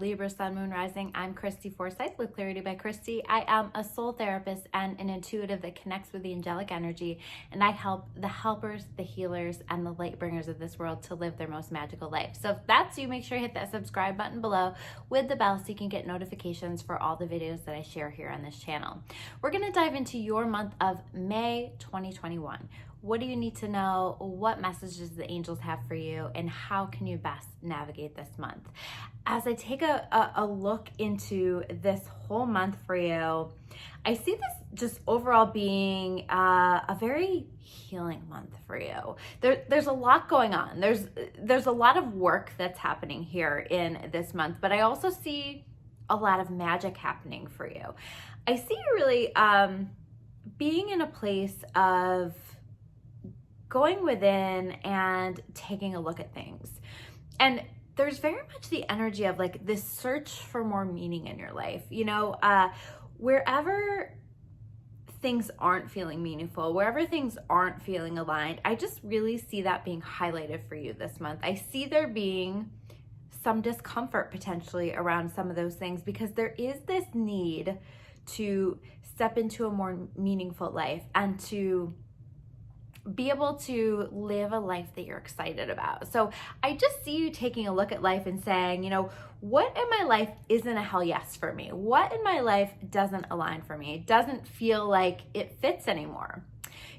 Libra Sun, Moon, Rising. I'm Christy Forsyth with Clarity by Christy. I am a soul therapist and an intuitive that connects with the angelic energy, and I help the helpers, the healers, and the light bringers of this world to live their most magical life. So if that's you, make sure you hit that subscribe button below with the bell so you can get notifications for all the videos that I share here on this channel. We're going to dive into your month of May 2021. What do you need to know? What messages the angels have for you? And how can you best navigate this month? As I take a look into this whole month for you, I see this just overall being a very healing month for you. There's a lot going on. There's a lot of work that's happening here in this month, but I also see a lot of magic happening for you. I see you really being in a place of going within and taking a look at things. And there's very much the energy of like this search for more meaning in your life. You know, wherever things aren't feeling meaningful, wherever things aren't feeling aligned, I just really see that being highlighted for you this month. I see there being some discomfort potentially around some of those things because there is this need to step into a more meaningful life and to be able to live a life that you're excited about. So I just see you taking a look at life and saying, you know, what in my life isn't a hell yes for me? What in my life doesn't align for me? It doesn't feel like it fits anymore.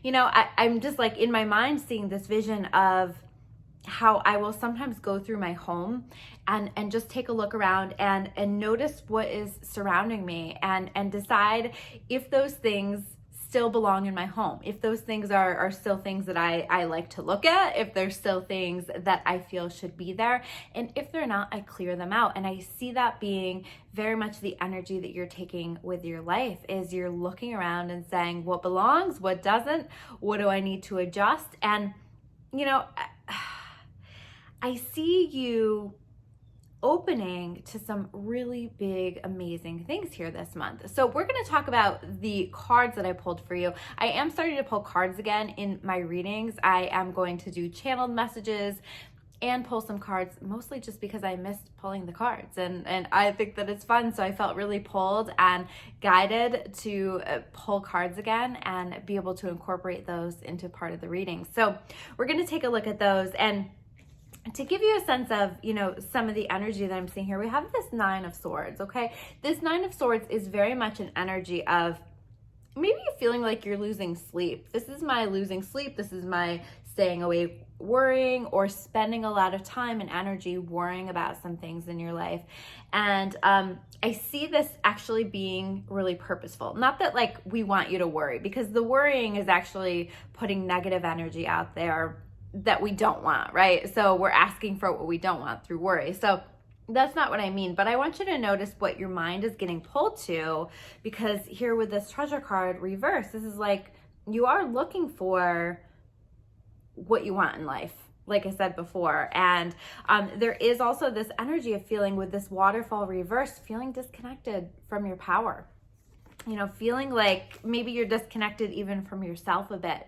You know, I'm just like in my mind seeing this vision of how I will sometimes go through my home and just take a look around and notice what is surrounding me and decide if those things still belong in my home, if those things are still things that I like to look at, if there's still things that I feel should be there, and if they're not, I clear them out. And I see that being very much the energy that you're taking with your life, is you're looking around and saying what belongs, what doesn't, what do I need to adjust. And you know, I see you opening to some really big, amazing things here this month. So we're going to talk about the cards that I pulled for you. I am starting to pull cards again in my readings. I am going to do channeled messages and pull some cards, mostly just because I missed pulling the cards and I think that it's fun. So I felt really pulled and guided to pull cards again and be able to incorporate those into part of the reading. So we're going to take a look at those. And to give you a sense of, you know, some of the energy that I'm seeing here, we have this Nine of Swords, okay? This Nine of Swords is very much an energy of maybe you're feeling like you're losing sleep. This is my losing sleep. This is my staying awake worrying or spending a lot of time and energy worrying about some things in your life. And I see this actually being really purposeful. Not that like we want you to worry, because the worrying is actually putting negative energy out there that we don't want, right? So we're asking for what we don't want through worry. So that's not what I mean, but I want you to notice what your mind is getting pulled to, because here with this treasure card reverse, this is like you are looking for what you want in life, like I said before. And there is also this energy of feeling with this waterfall reverse, feeling disconnected from your power, you know, feeling like maybe you're disconnected even from yourself a bit.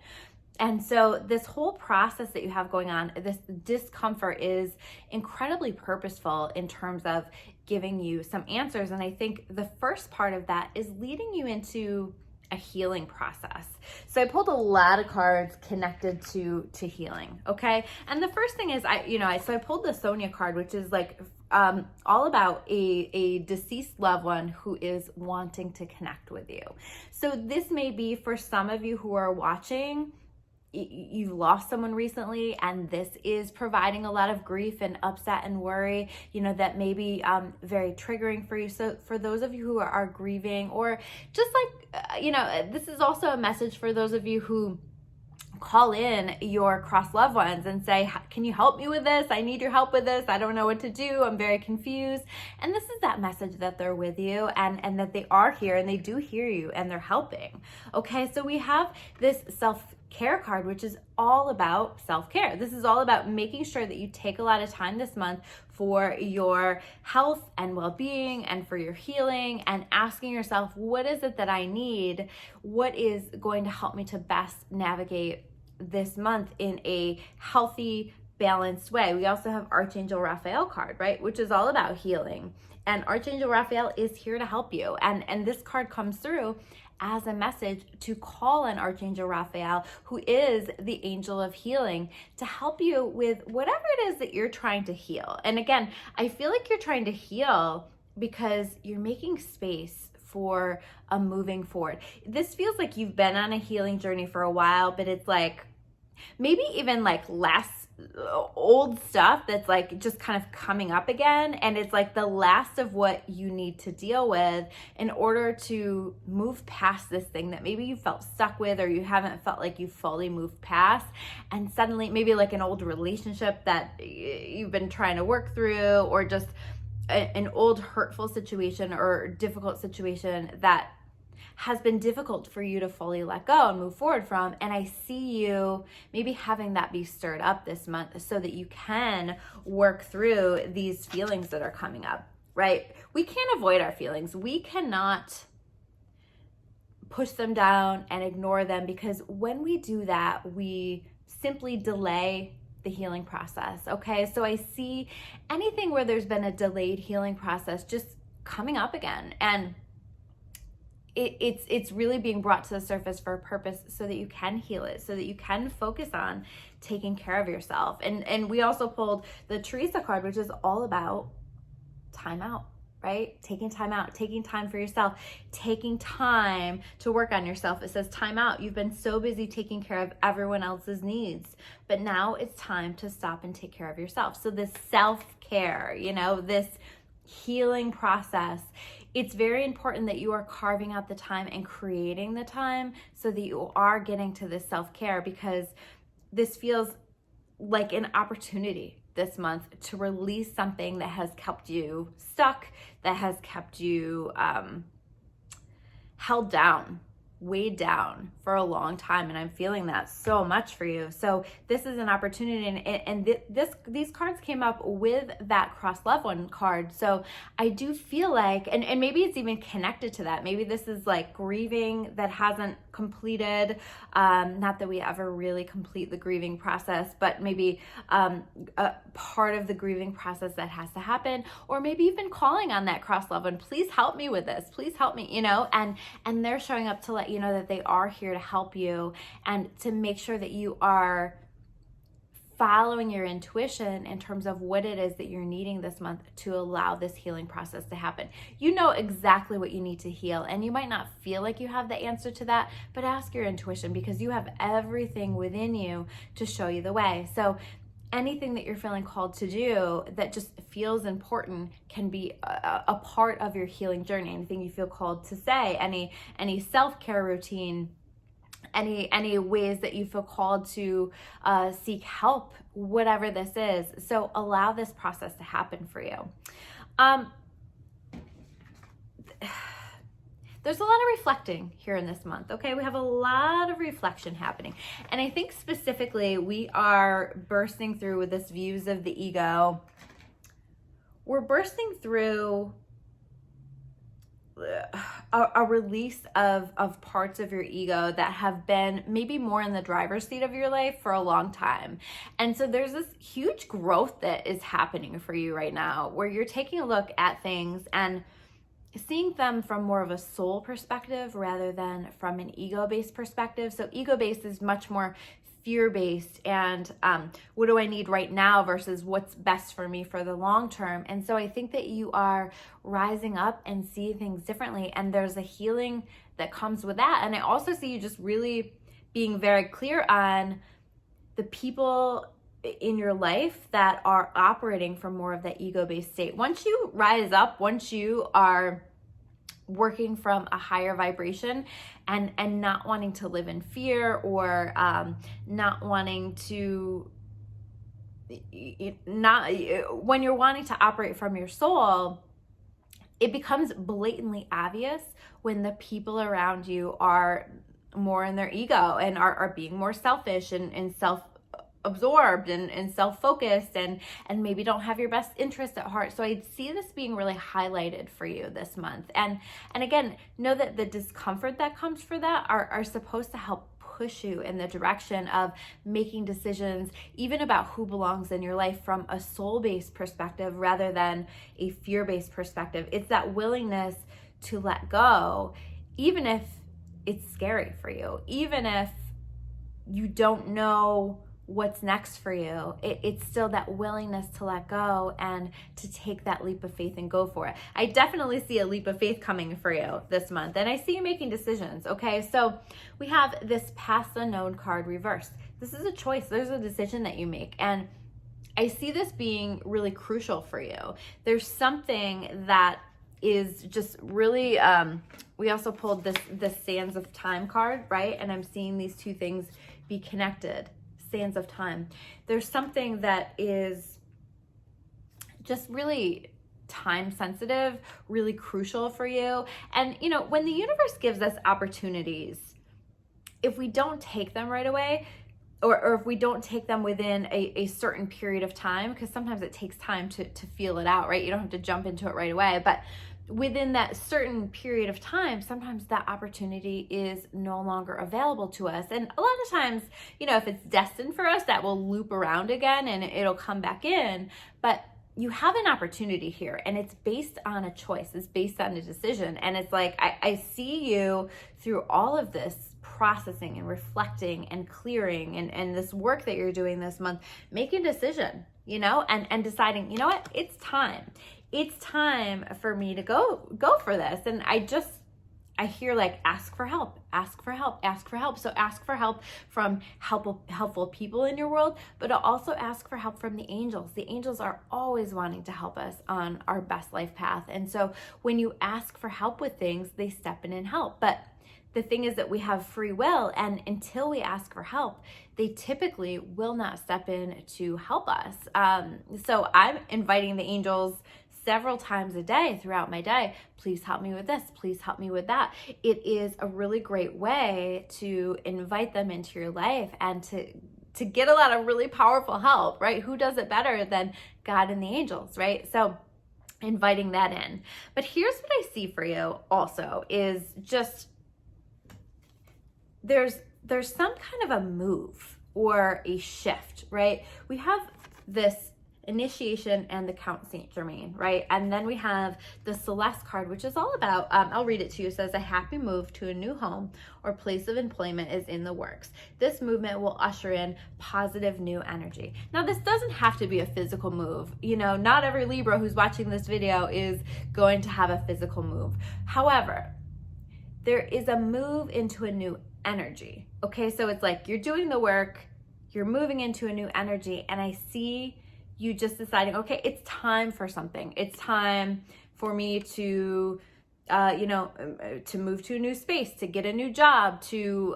And so this whole process that you have going on, this discomfort is incredibly purposeful in terms of giving you some answers. And I think the first part of that is leading you into a healing process. So I pulled a lot of cards connected to healing, okay? And the first thing is, I pulled the Sonia card, which is like all about a deceased loved one who is wanting to connect with you. So this may be for some of you who are watching, you've lost someone recently, and this is providing a lot of grief and upset and worry, you know, that may be very triggering for you. So for those of you who are grieving, or just like, this is also a message for those of you who call in your crossed loved ones and say, can you help me with this? I need your help with this. I don't know what to do. I'm very confused. And this is that message that they're with you and that they are here and they do hear you and they're helping. Okay, so we have this self-care card, which is all about self-care. This is all about making sure that you take a lot of time this month for your health and well-being and for your healing, and asking yourself, what is it that I need? What is going to help me to best navigate this month in a healthy, balanced way. We also have Archangel Raphael card, right? Which is all about healing. And Archangel Raphael is here to help you. And this card comes through as a message to call on Archangel Raphael, who is the angel of healing, to help you with whatever it is that you're trying to heal. And again, I feel like you're trying to heal because you're making space for a moving forward. This feels like you've been on a healing journey for a while, but it's like maybe even like less old stuff that's like just kind of coming up again, and it's like the last of what you need to deal with in order to move past this thing that maybe you felt stuck with, or you haven't felt like you fully moved past. And suddenly maybe like an old relationship that you've been trying to work through, or just an old hurtful situation or difficult situation that has been difficult for you to fully let go and move forward from. And I see you maybe having that be stirred up this month so that you can work through these feelings that are coming up, right? We can't avoid our feelings. We cannot push them down and ignore them, because when we do that, we simply delay the healing process. Okay, so I see anything where there's been a delayed healing process just coming up again, and it's really being brought to the surface for a purpose so that you can heal it, so that you can focus on taking care of yourself. And we also pulled the Teresa card, which is all about time out, right? Taking time out, taking time for yourself, taking time to work on yourself. It says time out. You've been so busy taking care of everyone else's needs, but now it's time to stop and take care of yourself. So this self-care, this healing process, it's very important that you are carving out the time and creating the time so that you are getting to this self-care, because this feels like an opportunity this month to release something that has kept you stuck, that has kept you held down, weighed down for a long time. And I'm feeling that so much for you. So this is an opportunity, and these cards came up with that cross loved one card. So I do feel like, and maybe it's even connected to that. Maybe this is like grieving that hasn't completed. Not that we ever really complete the grieving process, but maybe a part of the grieving process that has to happen. Or maybe you've been calling on that cross loved one, please help me with this, please help me, and they're showing up to let you know that they are here to help you, and to make sure that you are following your intuition in terms of what it is that you're needing this month to allow this healing process to happen. You know exactly what you need to heal, and you might not feel like you have the answer to that, but ask your intuition, because you have everything within you to show you the way. So anything that you're feeling called to do that just feels important can be a part of your healing journey. Anything you feel called to say, any self-care routine, any ways that you feel called to seek help, whatever this is. So allow this process to happen for you. There's a lot of reflecting here in this month, okay? We have a lot of reflection happening. And I think specifically we are bursting through with this views of the ego. We're bursting through a release of parts of your ego that have been maybe more in the driver's seat of your life for a long time. And so there's this huge growth that is happening for you right now, where you're taking a look at things and seeing them from more of a soul perspective rather than from an ego-based perspective. So ego-based is much more fear-based and what do I need right now versus what's best for me for the long term. And so I think that you are rising up and see things differently, and there's a healing that comes with that. And I also see you just really being very clear on the people in your life that are operating from more of that ego-based state. Once you rise up, once you are working from a higher vibration and not wanting to live in fear, or not wanting to, when you're wanting to operate from your soul, it becomes blatantly obvious when the people around you are more in their ego and are being more selfish and self-absorbed and self-focused and maybe don't have your best interest at heart. So I see this being really highlighted for you this month. And again, know that the discomfort that comes for that are supposed to help push you in the direction of making decisions, even about who belongs in your life from a soul-based perspective rather than a fear-based perspective. It's that willingness to let go, even if it's scary for you, even if you don't know what's next for you. It's still that willingness to let go and to take that leap of faith and go for it. I definitely see a leap of faith coming for you this month, and I see you making decisions. Okay, so we have this past unknown card reversed. This is a choice. There's a decision that you make, and I see this being really crucial for you. There's something that is just really, we also pulled this Sands of Time card, right? And I'm seeing these two things be connected. Sands of Time. There's something that is just really time sensitive, really crucial for you. And, you know, when the universe gives us opportunities, if we don't take them right away, or if we don't take them within a certain period of time, because sometimes it takes time to feel it out, right? You don't have to jump into it right away, but within that certain period of time, sometimes that opportunity is no longer available to us. And a lot of times, you know, if it's destined for us, that will loop around again and it'll come back in. But you have an opportunity here, and it's based on a choice. It's based on a decision. And it's like, I see you through all of this processing and reflecting and clearing and this work that you're doing this month, making a decision, you know, and deciding, you know what, it's time. It's time for me to go for this. And I hear like, ask for help, ask for help, ask for help. So ask for help from helpful people in your world, but also ask for help from the angels. The angels are always wanting to help us on our best life path. And so when you ask for help with things, they step in and help. But the thing is that we have free will, and until we ask for help, they typically will not step in to help us. So I'm inviting the angels several times a day throughout my day. Please help me with this. Please help me with that. It is a really great way to invite them into your life and to get a lot of really powerful help, right? Who does it better than God and the angels, right? So inviting that in. But here's what I see for you also is just there's some kind of a move or a shift, right? We have this initiation and the Count Saint Germain, right? And then we have the Celeste card, which is all about, I'll read it to you. It says, a happy move to a new home or place of employment is in the works. This movement will usher in positive new energy. Now, this doesn't have to be a physical move. You know, not every Libra who's watching this video is going to have a physical move. However, there is a move into a new energy. Okay, so it's like you're doing the work, you're moving into a new energy, and I see you just deciding, okay, it's time for something. It's time for me to, to move to a new space, to get a new job, to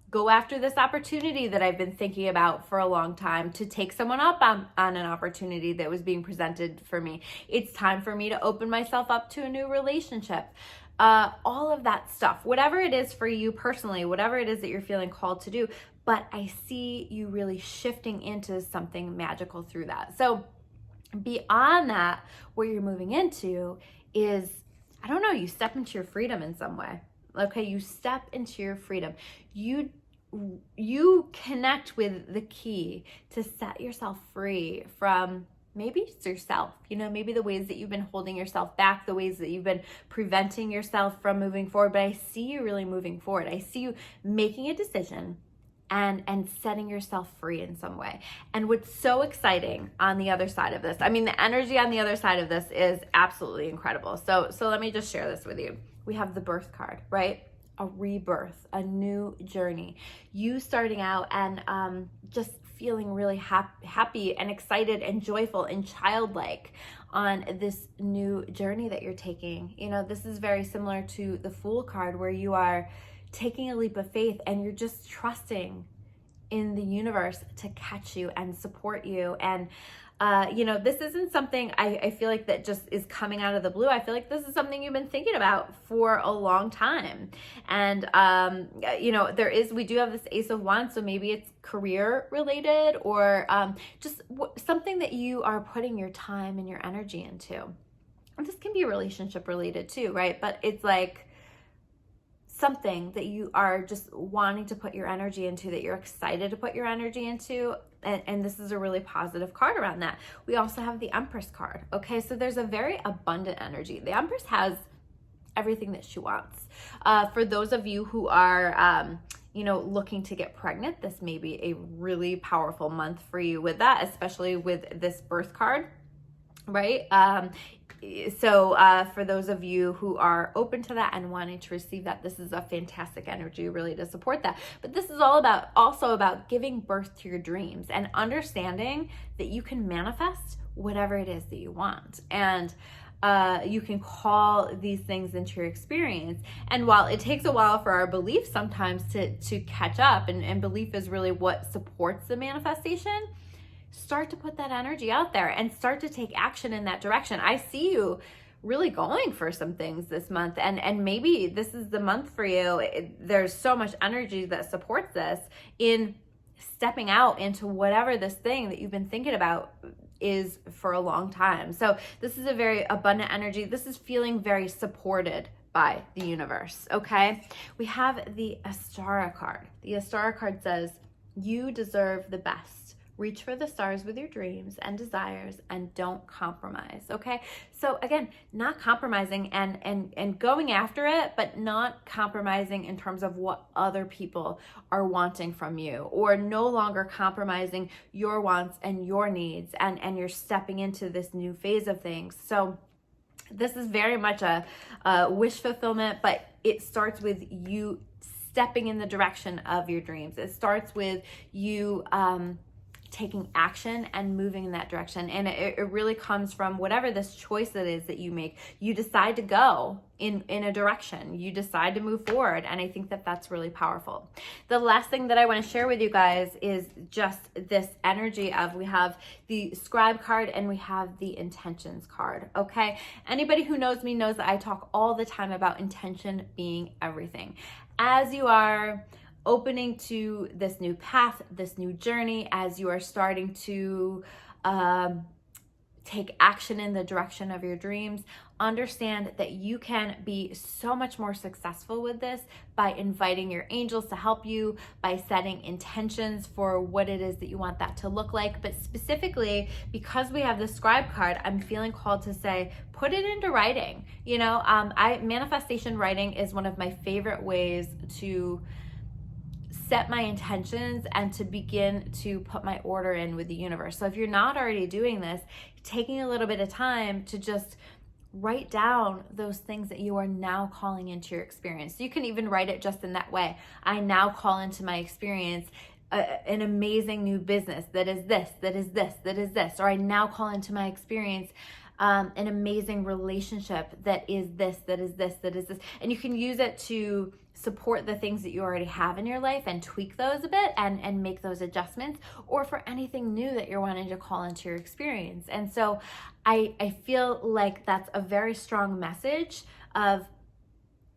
go after this opportunity that I've been thinking about for a long time, to take someone up on an opportunity that was being presented for me. It's time for me to open myself up to a new relationship. All of that stuff, whatever it is for you personally, whatever it is that you're feeling called to do, but I see you really shifting into something magical through that. So beyond that, where you're moving into is, I don't know, you step into your freedom in some way. Okay, you step into your freedom. You connect with the key to set yourself free from maybe it's yourself, maybe the ways that you've been holding yourself back, the ways that you've been preventing yourself from moving forward. But I see you really moving forward. I see you making a decision and setting yourself free in some way. And what's so exciting on the other side of this, I mean, the energy on the other side of this is absolutely incredible. So let me just share this with you. We have the birth card, right? A rebirth, a new journey. You starting out and just feeling really happy and excited and joyful and childlike on this new journey that you're taking. This is very similar to the Fool card, where you are taking a leap of faith and you're just trusting in the universe to catch you and support you. And this isn't something I feel like that just is coming out of the blue. I feel like this is something you've been thinking about for a long time. And, we do have this Ace of Wands, so maybe it's career related or just something that you are putting your time and your energy into. And this can be relationship related too, right? But it's like something that you are just wanting to put your energy into, that you're excited to put your energy into. And this is a really positive card around that. We also have the Empress card. Okay, so there's a very abundant energy. The Empress has everything that she wants. For those of you who are, looking to get pregnant, this may be a really powerful month for you with that, especially with this birth card, right? So for those of you who are open to that and wanting to receive that, this is a fantastic energy really to support that. But this is also about giving birth to your dreams and understanding that you can manifest whatever it is that you want. And you can call these things into your experience. And while it takes a while for our belief sometimes to catch up, and belief is really what supports the manifestation, start to put that energy out there and start to take action in that direction. I see you really going for some things this month, and maybe this is the month for you. There's so much energy that supports this in stepping out into whatever this thing that you've been thinking about is for a long time. So this is a very abundant energy. This is feeling very supported by the universe, okay? We have the Astara card. The Astara card says, you deserve the best. Reach for the stars with your dreams and desires and don't compromise, okay? So again, not compromising and going after it, but not compromising in terms of what other people are wanting from you, or no longer compromising your wants and your needs, and you're stepping into this new phase of things. So this is very much a wish fulfillment, but it starts with you stepping in the direction of your dreams. It starts with you taking action and moving in that direction. And it really comes from whatever this choice it is that you make. You decide to go in a direction. You decide to move forward. And I think that that's really powerful. The last thing that I want to share with you guys is just this energy of, we have the Scribe card and we have the Intentions card, okay? Anybody who knows me knows that I talk all the time about intention being everything. As you are opening to this new path, this new journey, as you are starting to take action in the direction of your dreams, understand that you can be so much more successful with this by inviting your angels to help you, by setting intentions for what it is that you want that to look like. But specifically, because we have the Scribe card, I'm feeling called to say, put it into writing. Manifestation writing is one of my favorite ways to set my intentions and to begin to put my order in with the universe. So if you're not already doing this, taking a little bit of time to just write down those things that you are now calling into your experience. You can even write it just in that way. I now call into my experience an amazing new business that is this, that is this, that is this. Or I now call into my experience an amazing relationship that is this, that is this, that is this. And you can use it to support the things that you already have in your life and tweak those a bit and make those adjustments, or for anything new that you're wanting to call into your experience. And so I feel like that's a very strong message of,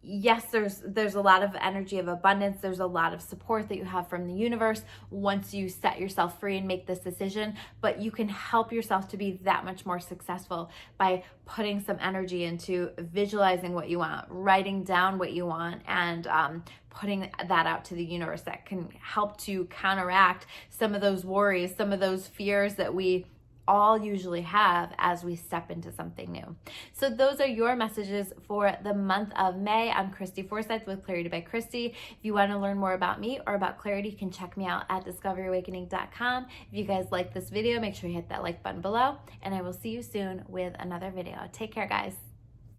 yes, there's a lot of energy of abundance. There's a lot of support that you have from the universe once you set yourself free and make this decision, but you can help yourself to be that much more successful by putting some energy into visualizing what you want, writing down what you want, and putting that out to the universe. That can help to counteract some of those worries, some of those fears that we all usually have as we step into something new. So those are your messages for the month of May. I'm Christy Forsyth with Clarity by Christy. If you want to learn more about me or about Clarity, you can check me out at discoveryawakening.com. If you guys like this video, make sure you hit that like button below, and I will see you soon with another video. Take care, guys.